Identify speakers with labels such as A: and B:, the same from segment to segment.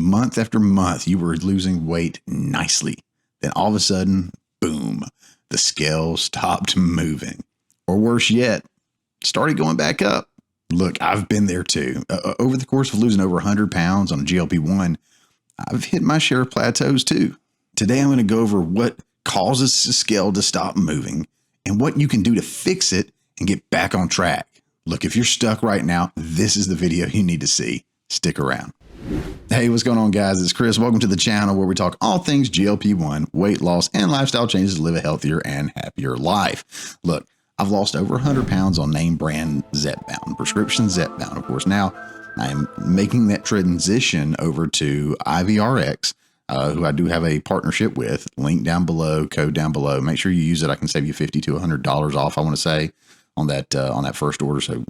A: month after month, you were losing weight nicely. Then all of a sudden, boom, the scale stopped moving. Or worse yet, started going back up. Look, I've been there too. Over the course of losing over 100 pounds on a GLP-1, I've hit my share of plateaus too. Today, I'm going to go over what causes the scale to stop moving and what you can do to fix it and get back on track. Look, if you're stuck right now, this is the video you need to see. Stick around. Hey, what's going on, guys? It's Chris. Welcome to the channel where we talk all things GLP-1, weight loss, and lifestyle changes to live a healthier and happier life. Look, I've lost over 100 pounds on name brand Zepbound, prescription Zepbound. Of course, now I am making that transition over to IVRX, who I do have a partnership with. Link down below, code down below. Make sure you use it. I can save you $50 to $100 off, I want to say, on that first order. So,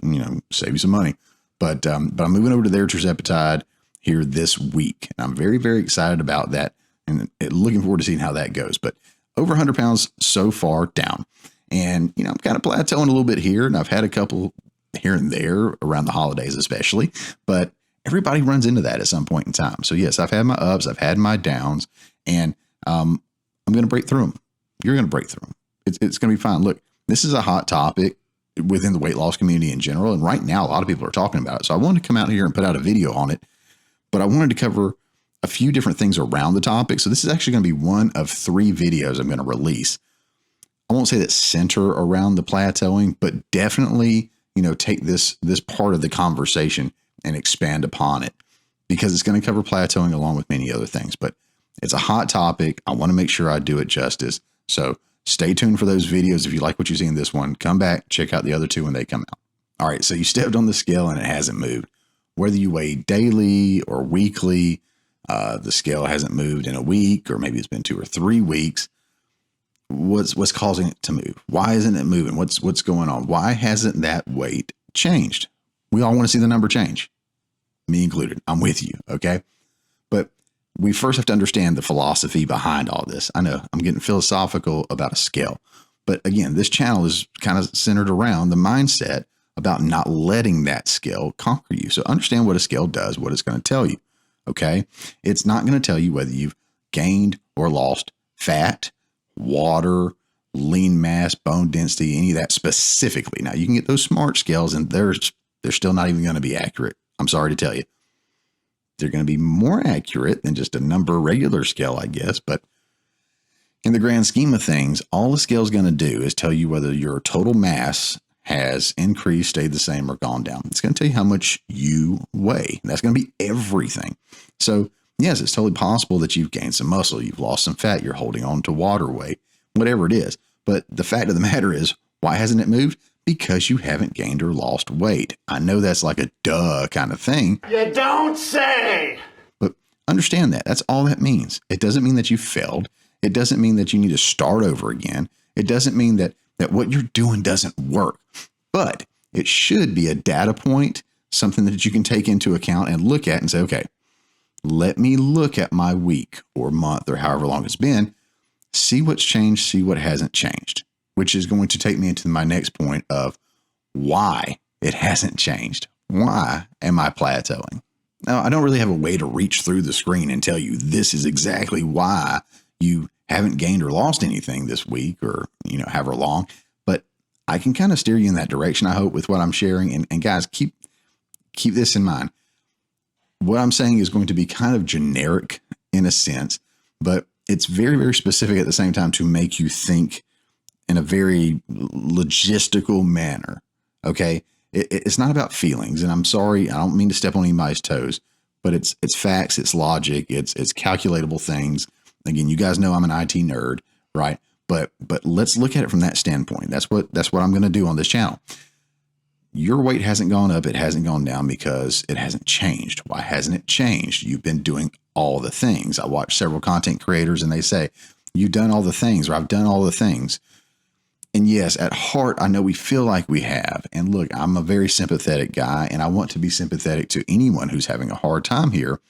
A: save you some money. But I'm moving over to their tirzepatide here this week. And I'm very, very excited about that and looking forward to seeing how that goes. But over 100 pounds so far down. And, I'm kind of plateauing a little bit here, and I've had a couple here and there around the holidays, especially, but everybody runs into that at some point in time. So yes, I've had my ups, I've had my downs, and I'm going to break through them. You're going to break through them. It's going to be fine. Look, this is a hot topic within the weight loss community in general. And right now, a lot of people are talking about it. So I wanted to come out here and put out a video on it, but I wanted to cover a few different things around the topic. So this is actually going to be one of 3 videos I'm going to release. I won't say that center around the plateauing, but definitely, take this part of the conversation and expand upon it, because it's going to cover plateauing along with many other things. But it's a hot topic. I want to make sure I do it justice. So stay tuned for those videos. If you like what you see in this one, come back, check out the other 2 when they come out. All right. So you stepped on the scale and it hasn't moved. Whether you weigh daily or weekly, the scale hasn't moved in a week, or maybe it's been 2 or 3 weeks. What's causing it to move? Why isn't it moving? What's going on? Why hasn't that weight changed? We all want to see the number change, me included. I'm with you. Okay. But we first have to understand the philosophy behind all this. I know I'm getting philosophical about a scale, but again, this channel is kind of centered around the mindset about not letting that scale conquer you. So understand what a scale does, what it's going to tell you. Okay. It's not going to tell you whether you've gained or lost fat, water, lean mass, bone density, any of that specifically. Now you can get those smart scales and they're still not even going to be accurate. I'm sorry to tell you. They're going to be more accurate than just a number regular scale, I guess. But in the grand scheme of things, all the scale is going to do is tell you whether your total mass has increased, stayed the same, or gone down. It's going to tell you how much you weigh. That's going to be everything. So yes, it's totally possible that you've gained some muscle, you've lost some fat, you're holding on to water weight, whatever it is. But the fact of the matter is, why hasn't it moved? Because you haven't gained or lost weight. I know that's like a duh kind of thing.
B: You don't say!
A: But understand that. That's all that means. It doesn't mean that you failed. It doesn't mean that you need to start over again. It doesn't mean that what you're doing doesn't work. But it should be a data point, something that you can take into account and look at and say, okay, let me look at my week or month or however long it's been, see what's changed, see what hasn't changed, which is going to take me into my next point of why it hasn't changed. Why am I plateauing? Now, I don't really have a way to reach through the screen and tell you this is exactly why you haven't gained or lost anything this week or, however long, but I can kind of steer you in that direction, I hope, with what I'm sharing. And guys, keep this in mind. What I'm saying is going to be kind of generic in a sense, but it's very, very specific at the same time to make you think in a very logistical manner. Okay. It's not about feelings, and I'm sorry, I don't mean to step on anybody's toes, but it's facts, it's logic, it's calculatable things. Again, you guys know I'm an IT nerd, right? But let's look at it from that standpoint. That's what I'm going to do on this channel. Your weight hasn't gone up. It hasn't gone down because it hasn't changed. Why hasn't it changed? You've been doing all the things. I watch several content creators and they say, you've done all the things, or I've done all the things. And yes, at heart, I know we feel like we have. And look, I'm a very sympathetic guy and I want to be sympathetic to anyone who's having a hard time here.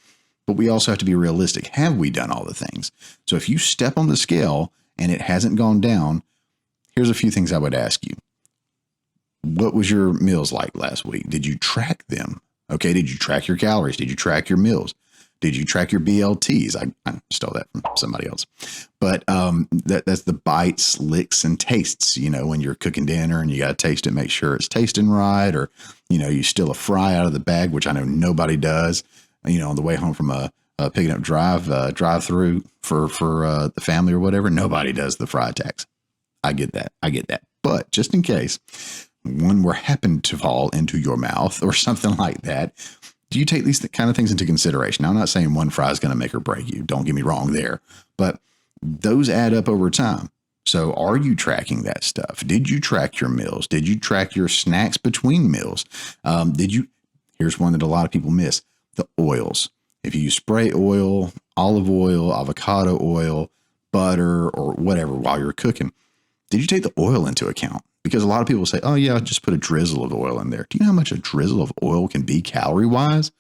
A: But we also have to be realistic. Have we done all the things? So if you step on the scale and it hasn't gone down, here's a few things I would ask you. What was your meals like last week? Did you track them? Okay. Did you track your calories? Did you track your meals? Did you track your BLTs? I stole that from somebody else. But that's the bites, licks, and tastes, when you're cooking dinner and you got to taste it, make sure it's tasting right. Or, you steal a fry out of the bag, which I know nobody does, on the way home from picking up drive through for the family or whatever. Nobody does the fry tax. I get that. But just in case one were happen to fall into your mouth or something like that, do you take these kind of things into consideration? Now, I'm not saying one fry is going to make or break you. Don't get me wrong there. But those add up over time. So are you tracking that stuff? Did you track your meals? Did you track your snacks between meals? Here's one that a lot of people miss, the oils. If you use spray oil, olive oil, avocado oil, butter, or whatever while you're cooking, did you take the oil into account? Because a lot of people say, oh yeah, just put a drizzle of oil in there. Do you know how much a drizzle of oil can be calorie wise?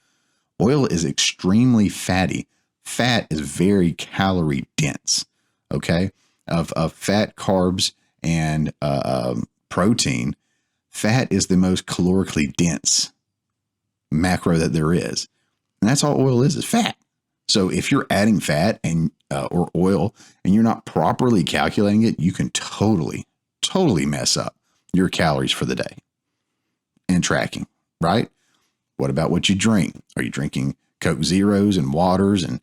A: Oil is extremely fatty. Fat is very calorie dense. Okay. Of fat, carbs, and protein, fat is the most calorically dense macro that there is. And that's all oil is fat. So if you're adding fat and or oil and you're not properly calculating it, you can totally mess up your calories for the day and tracking, right? What about what you drink? Are you drinking Coke Zeros and waters and,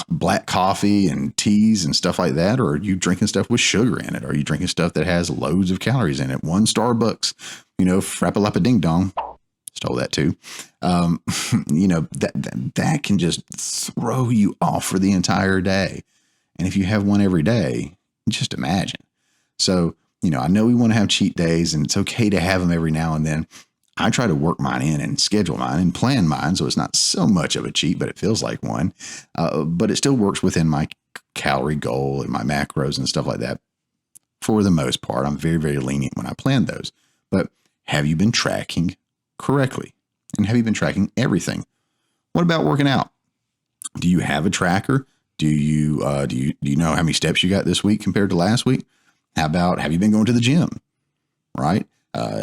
A: black coffee and teas and stuff like that? Or are you drinking stuff with sugar in it? Are you drinking stuff that has loads of calories in it? One Starbucks, frappa ding dong. Stole that too. That can just throw you off for the entire day. And if you have one every day, just imagine. So, I know we want to have cheat days and it's okay to have them every now and then. I try to work mine in and schedule mine and plan mine. So it's not so much of a cheat, but it feels like one. But it still works within my calorie goal and my macros and stuff like that. For the most part, I'm very, very lenient when I plan those. But have you been tracking correctly? And have you been tracking everything? What about working out? Do you have a tracker? Do you know how many steps you got this week compared to last week? How about, have you been going to the gym? Right?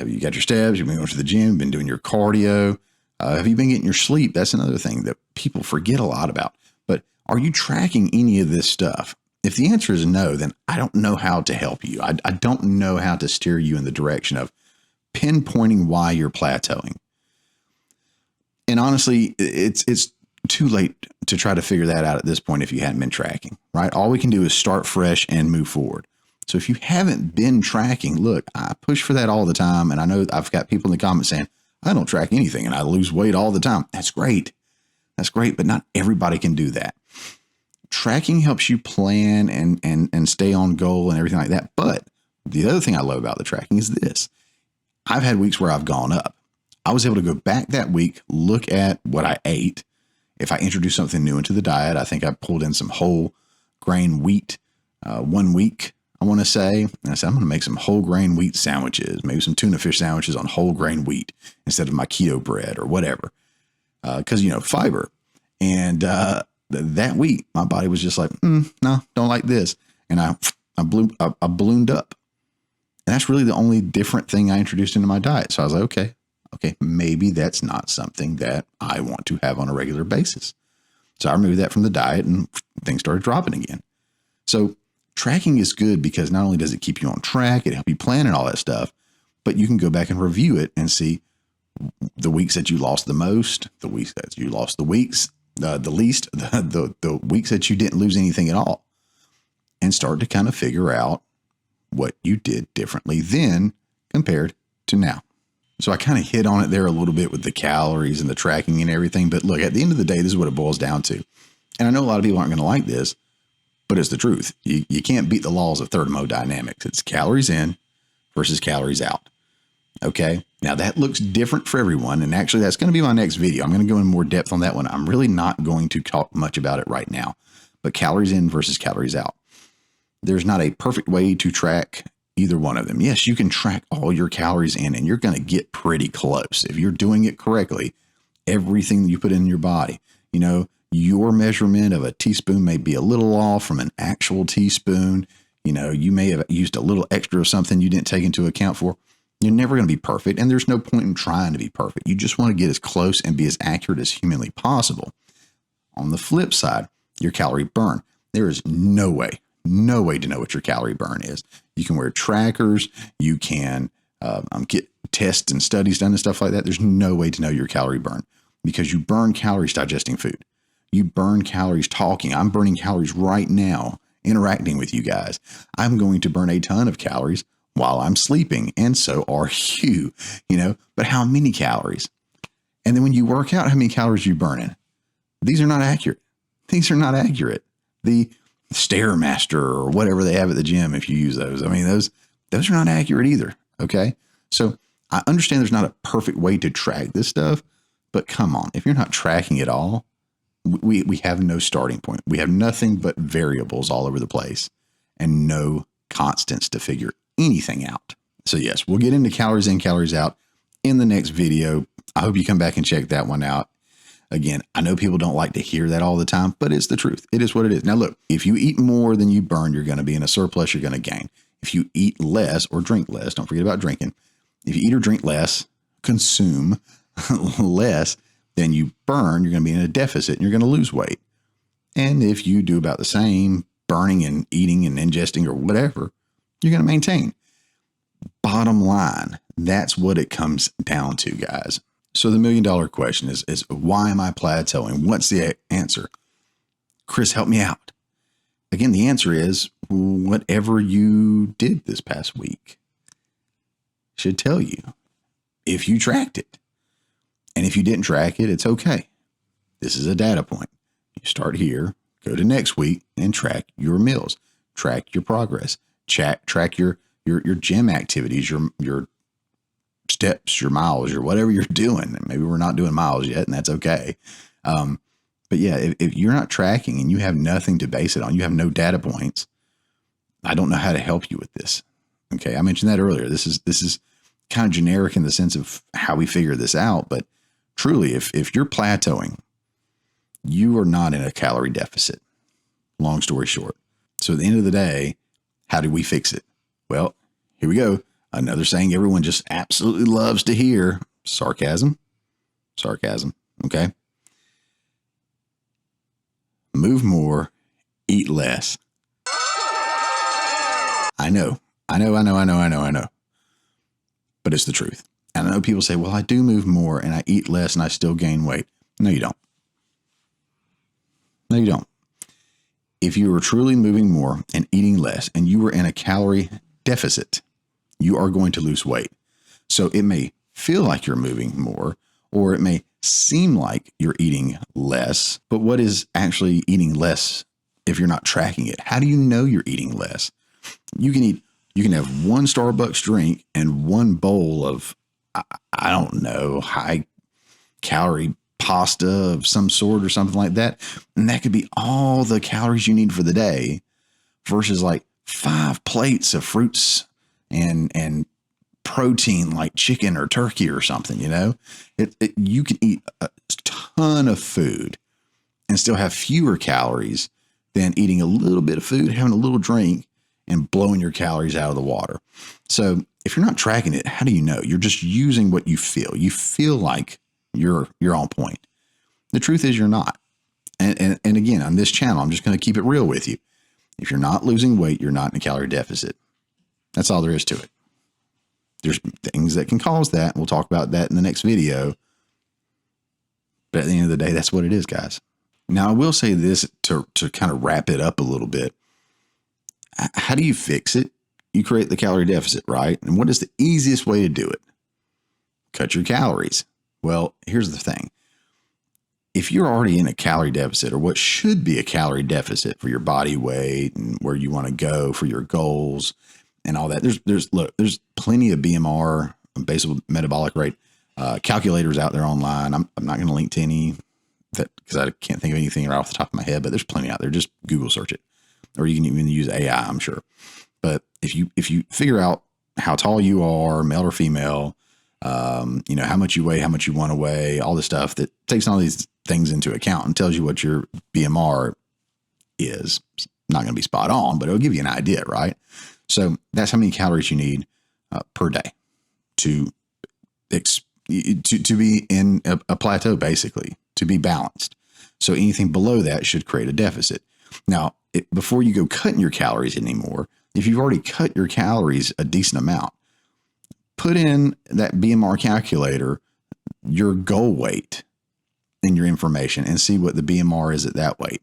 A: You got your steps, you've been going to the gym, been doing your cardio. Have you been getting your sleep? That's another thing that people forget a lot about. But are you tracking any of this stuff? If the answer is no, then I don't know how to help you. I don't know how to steer you in the direction of pinpointing why you're plateauing. And honestly, it's too late to try to figure that out at this point if you hadn't been tracking, right? All we can do is start fresh and move forward. So if you haven't been tracking, look, I push for that all the time. And I know I've got people in the comments saying, I don't track anything and I lose weight all the time. That's great. But not everybody can do that. Tracking helps you plan and stay on goal and everything like that. But the other thing I love about the tracking is this. I've had weeks where I've gone up. I was able to go back that week, look at what I ate. If I introduced something new into the diet, I think I pulled in some whole grain wheat 1 week, I want to say. And I said, I'm going to make some whole grain wheat sandwiches, maybe some tuna fish sandwiches on whole grain wheat instead of my keto bread or whatever. Because, fiber. And that week, my body was just like, no, don't like this. And I ballooned up. And that's really the only different thing I introduced into my diet. So I was like, okay, maybe that's not something that I want to have on a regular basis. So I removed that from the diet and things started dropping again. So tracking is good because not only does it keep you on track, it helps you plan and all that stuff, but you can go back and review it and see the weeks that you lost the most, the weeks that you lost the least, the weeks that you didn't lose anything at all, and start to kind of figure out what you did differently then compared to now. So I kind of hit on it there a little bit with the calories and the tracking and everything. But look, at the end of the day, this is what it boils down to. And I know a lot of people aren't going to like this, but it's the truth. You can't beat the laws of thermodynamics. It's calories in versus calories out. Okay. Now that looks different for everyone. And actually that's going to be my next video. I'm going to go in more depth on that one. I'm really not going to talk much about it right now, but calories in versus calories out. There's not a perfect way to track either one of them. Yes, you can track all your calories in and you're going to get pretty close. If you're doing it correctly, everything that you put in your body, your measurement of a teaspoon may be a little off from an actual teaspoon. You may have used a little extra of something you didn't take into account for. You're never going to be perfect. And there's no point in trying to be perfect. You just want to get as close and be as accurate as humanly possible. On the flip side, your calorie burn. There is no way to know what your calorie burn is. You can wear trackers. You can get tests and studies done and stuff like that. There's no way to know your calorie burn because you burn calories digesting food. You burn calories talking. I'm burning calories right now, interacting with you guys. I'm going to burn a ton of calories while I'm sleeping. And so are you, but how many calories? And then when you work out, how many calories you burning? These are not accurate. The Stairmaster or whatever they have at the gym, if you use those, those are not accurate either. Okay. So I understand there's not a perfect way to track this stuff, but come on, if you're not tracking it all, we have no starting point. We have nothing but variables all over the place and no constants to figure anything out. So yes, we'll get into calories in, calories out in the next video. I hope you come back and check that one out. Again, I know people don't like to hear that all the time, but it's the truth. It is what it is. Now, look, if you eat more than you burn, you're going to be in a surplus. You're going to gain. If you eat less or drink less, don't forget about drinking. If you eat or drink less, consume less than you burn, you're going to be in a deficit and you're going to lose weight. And if you do about the same, burning and eating and ingesting or whatever, you're going to maintain. Bottom line, that's what it comes down to, guys. So the $1 million question is why am I plateauing? What's the answer? Chris, help me out. Again, the answer is whatever you did this past week should tell you if you tracked it. And if you didn't track it, it's okay. This is a data point. You start here, go to next week and track your meals, track your progress, track your gym activities, your steps, your miles, your whatever you're doing. And maybe we're not doing miles yet, and that's okay. But yeah, if you're not tracking and you have nothing to base it on, you have no data points, I don't know how to help you with this. Okay. I mentioned that earlier. This is kind of generic in the sense of how we figure this out. But truly, if you're plateauing, you are not in a calorie deficit. Long story short. So at the end of the day, how do we fix it? Well, here we go. Another saying everyone just absolutely loves to hear. Sarcasm. Okay. Move more, eat less. I know. But it's the truth. And I know people say, well, I do move more and I eat less and I still gain weight. No, you don't. If you were truly moving more and eating less and you were in a calorie deficit, you are going to lose weight. So it may feel like you're moving more, or it may seem like you're eating less, but what is actually eating less if you're not tracking it? How do you know you're eating less? You can have one Starbucks drink and one bowl of, I don't know, high calorie pasta of some sort or something like that. And that could be all the calories you need for the day versus like 5 plates of fruits and protein like chicken or turkey or something, you can eat a ton of food and still have fewer calories than eating a little bit of food, having a little drink and blowing your calories out of the water. So if you're not tracking it, how do you know? You're just using what you feel. You feel like you're on point. The truth is you're not. And again, on this channel, I'm just going to keep it real with you. If you're not losing weight, you're not in a calorie deficit. That's all there is to it. There's things that can cause that. We'll talk about that in the next video. But at the end of the day, that's what it is, guys. Now, I will say this to kind of wrap it up a little bit. How do you fix it? You create the calorie deficit, right? And what is the easiest way to do it? Cut your calories. Well, here's the thing. If you're already in a calorie deficit, or what should be a calorie deficit for your body weight and where you want to go for your goals and all that, there's plenty of BMR, basal metabolic rate calculators out there online. I'm not going to link to any because I can't think of anything right off the top of my head, but there's plenty out there. Just Google search it, or you can even use AI, I'm sure. But if you figure out how tall you are, male or female, how much you weigh, how much you want to weigh, all this stuff that takes all these things into account and tells you what your BMR is. It's not going to be spot on, but it'll give you an idea, right? So that's how many calories you need per day to be in a plateau, basically, to be balanced. So anything below that should create a deficit. Now, before you go cutting your calories anymore, if you've already cut your calories a decent amount, put in that BMR calculator, your goal weight in your information and see what the BMR is at that weight.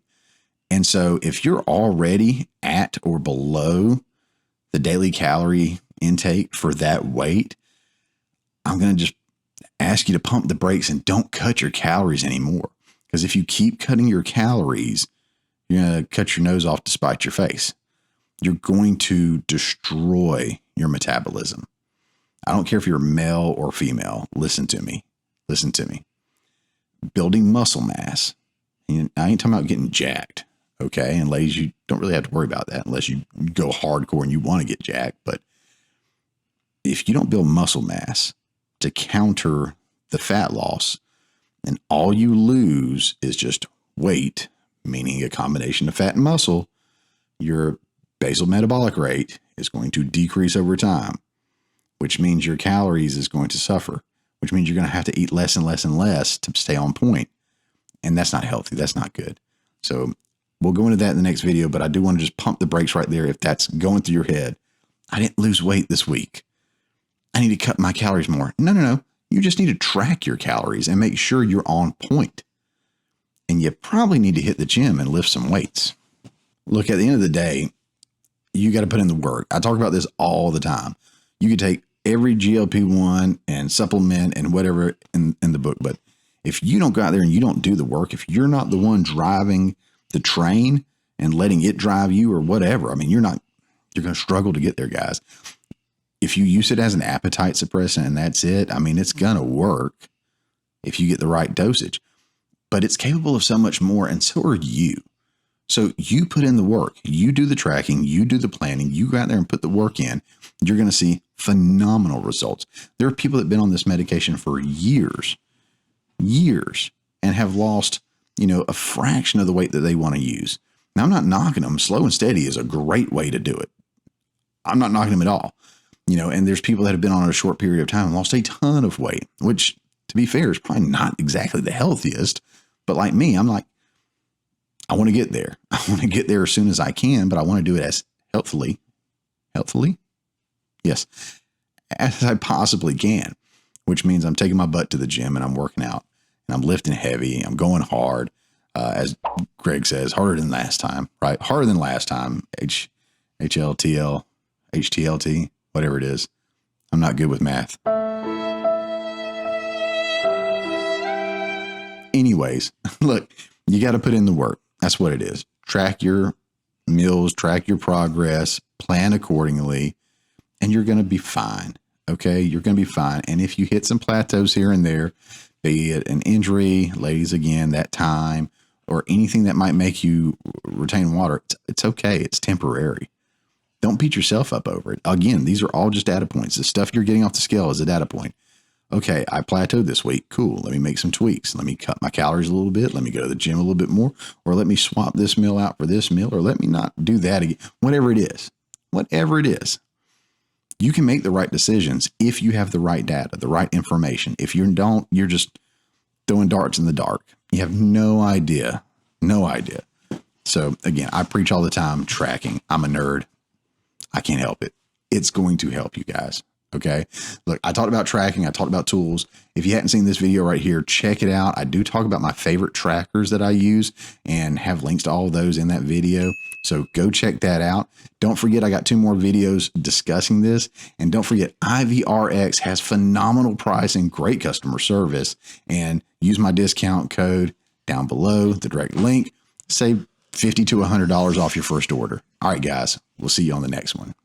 A: And so if you're already at or below the daily calorie intake for that weight, I'm going to just ask you to pump the brakes and don't cut your calories anymore. Because if you keep cutting your calories, you're going to cut your nose off to spite your face. You're going to destroy your metabolism. I don't care if you're male or female. Listen to me. Listen to me. Building muscle mass. I ain't talking about getting jacked. Okay. And ladies, you don't really have to worry about that unless you go hardcore and you want to get jacked. But if you don't build muscle mass to counter the fat loss, then all you lose is just weight, meaning a combination of fat and muscle, your basal metabolic rate is going to decrease over time, which means your calories is going to suffer, which means you're going to have to eat less and less and less to stay on point. And that's not healthy. That's not good. So we'll go into that in the next video, but I do want to just pump the brakes right there. If that's going through your head, I didn't lose weight this week, I need to cut my calories more. No. You just need to track your calories and make sure you're on point. And you probably need to hit the gym and lift some weights. Look, at the end of the day, you got to put in the work. I talk about this all the time. You can take every GLP-1 and supplement and whatever in the book, but if you don't go out there and you don't do the work, if you're not the one driving the train and letting it drive you or whatever, I mean, you're going to struggle to get there, guys. If you use it as an appetite suppressant and that's it, I mean, it's going to work if you get the right dosage, but it's capable of so much more. And so are you. So you put in the work, you do the tracking, you do the planning, you go out there and put the work in, you're going to see phenomenal results. There are people that have been on this medication for years, and have lost, a fraction of the weight that they want to use. Now, I'm not knocking them. Slow and steady is a great way to do it. I'm not knocking them at all. And there's people that have been on it a short period of time and lost a ton of weight, which, to be fair, is probably not exactly the healthiest. But like me, I'm like, I want to get there. I want to get there as soon as I can, but I want to do it as healthily, yes, as I possibly can, which means I'm taking my butt to the gym and I'm working out and I'm lifting heavy. I'm going hard. As Greg says, harder than last time, right? Harder than last time. HLTL, HTLT, whatever it is. I'm not good with math. Anyways, look, you got to put in the work. That's what it is. Track your meals, track your progress, plan accordingly, and you're going to be fine. Okay. You're going to be fine. And if you hit some plateaus here and there, be it an injury, ladies, again, that time, or anything that might make you retain water, it's okay. It's temporary. Don't beat yourself up over it. Again, these are all just data points. The stuff you're getting off the scale is a data point. Okay, I plateaued this week. Cool. Let me make some tweaks. Let me cut my calories a little bit. Let me go to the gym a little bit more, or let me swap this meal out for this meal, or let me not do that again. Whatever it is, you can make the right decisions if you have the right data, the right information. If you don't, you're just throwing darts in the dark. You have no idea. So again, I preach all the time, tracking. I'm a nerd. I can't help it. It's going to help you guys. Okay. Look, I talked about tracking. I talked about tools. If you hadn't seen this video right here, check it out. I do talk about my favorite trackers that I use and have links to all of those in that video. So go check that out. Don't forget, I got 2 more videos discussing this. And don't forget, IVRX has phenomenal pricing, great customer service, and use my discount code down below, the direct link. Save $50 to $100 off your first order. All right, guys, we'll see you on the next one.